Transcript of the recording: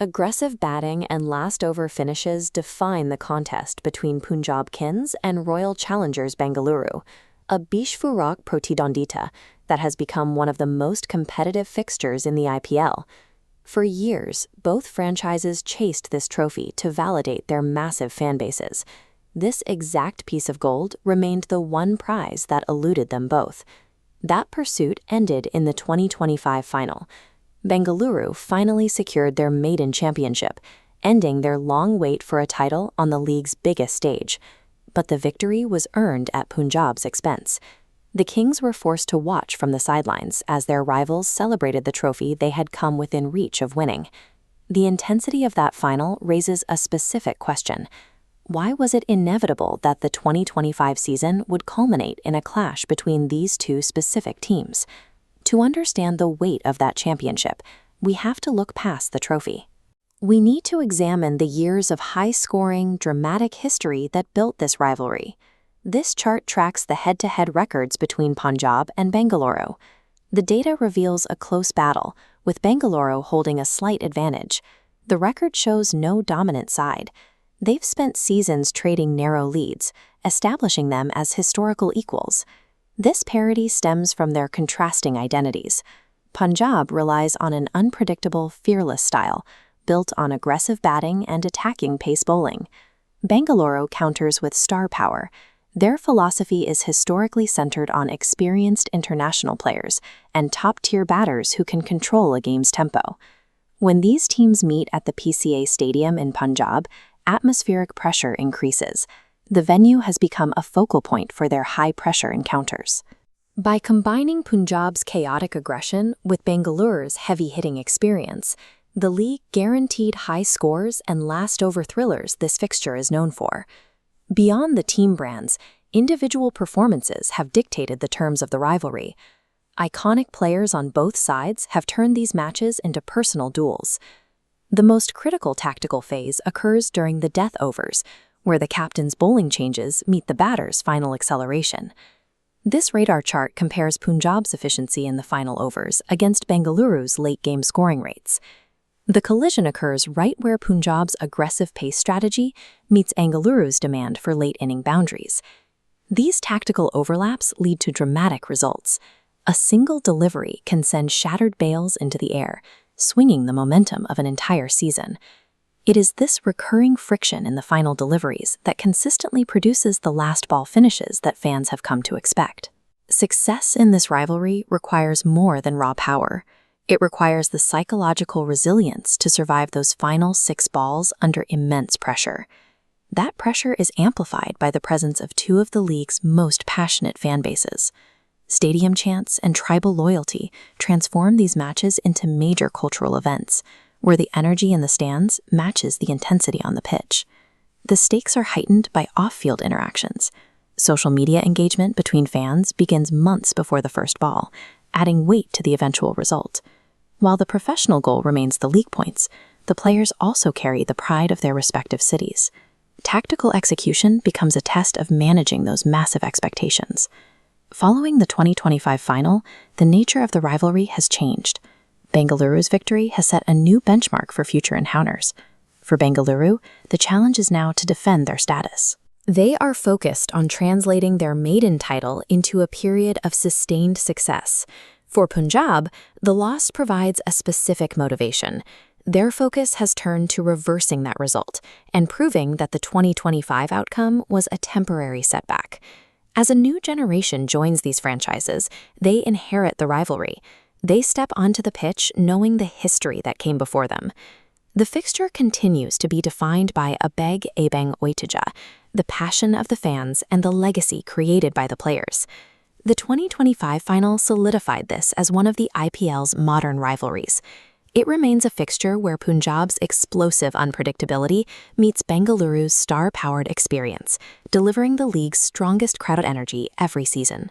Aggressive batting and last-over finishes define the contest between Punjab Kings and Royal Challengers Bengaluru, a Bishfurak Protidondita that has become one of the most competitive fixtures in the IPL. For years, both franchises chased this trophy to validate their massive fan bases. This exact piece of gold remained the one prize that eluded them both. That pursuit ended in the 2025 final. Bengaluru finally secured their maiden championship, ending their long wait for a title on the league's biggest stage. But the victory was earned at Punjab's expense. The Kings were forced to watch from the sidelines as their rivals celebrated the trophy they had come within reach of winning. The intensity of that final raises a specific question. Why was it inevitable that the 2025 season would culminate in a clash between these two specific teams? To understand the weight of that championship, we have to look past the trophy. We need to examine the years of high-scoring, dramatic history that built this rivalry. This chart tracks the head-to-head records between Punjab and Bengaluru. The data reveals a close battle, with Bengaluru holding a slight advantage. The record shows no dominant side. They've spent seasons trading narrow leads, establishing them as historical equals. This parity stems from their contrasting identities. Punjab relies on an unpredictable, fearless style, built on aggressive batting and attacking pace bowling. Bengaluru counters with star power. Their philosophy is historically centered on experienced international players and top-tier batters who can control a game's tempo. When these teams meet at the PCA Stadium in Punjab, atmospheric pressure increases. The venue has become a focal point for their high-pressure encounters. By combining Punjab's chaotic aggression with Bengaluru's heavy-hitting experience, the league guaranteed high scores and last-over thrillers this fixture is known for. Beyond the team brands, individual performances have dictated the terms of the rivalry. Iconic players on both sides have turned these matches into personal duels. The most critical tactical phase occurs during the death overs, where the captain's bowling changes meet the batter's final acceleration. This radar chart compares Punjab's efficiency in the final overs against Bengaluru's late-game scoring rates. The collision occurs right where Punjab's aggressive pace strategy meets Bengaluru's demand for late-inning boundaries. These tactical overlaps lead to dramatic results. A single delivery can send shattered bails into the air, swinging the momentum of an entire season. It is this recurring friction in the final deliveries that consistently produces the last ball finishes that fans have come to expect. Success in this rivalry requires more than raw power. It requires the psychological resilience to survive those final 6 balls under immense pressure. That pressure is amplified by the presence of two of the league's most passionate fan bases. Stadium chants and tribal loyalty transform these matches into major cultural events, where the energy in the stands matches the intensity on the pitch. The stakes are heightened by off-field interactions. Social media engagement between fans begins months before the first ball, adding weight to the eventual result. While the professional goal remains the league points, the players also carry the pride of their respective cities. Tactical execution becomes a test of managing those massive expectations. Following the 2025 final, the nature of the rivalry has changed. Bengaluru's victory has set a new benchmark for future encounters. For Bengaluru, the challenge is now to defend their status. They are focused on translating their maiden title into a period of sustained success. For Punjab, the loss provides a specific motivation. Their focus has turned to reversing that result and proving that the 2025 outcome was a temporary setback. As a new generation joins these franchises, they inherit the rivalry. They step onto the pitch knowing the history that came before them. The fixture continues to be defined by Abeg Abeng Oitija, the passion of the fans and the legacy created by the players. The 2025 final solidified this as one of the IPL's modern rivalries. It remains a fixture where Punjab's explosive unpredictability meets Bengaluru's star-powered experience, delivering the league's strongest crowd energy every season.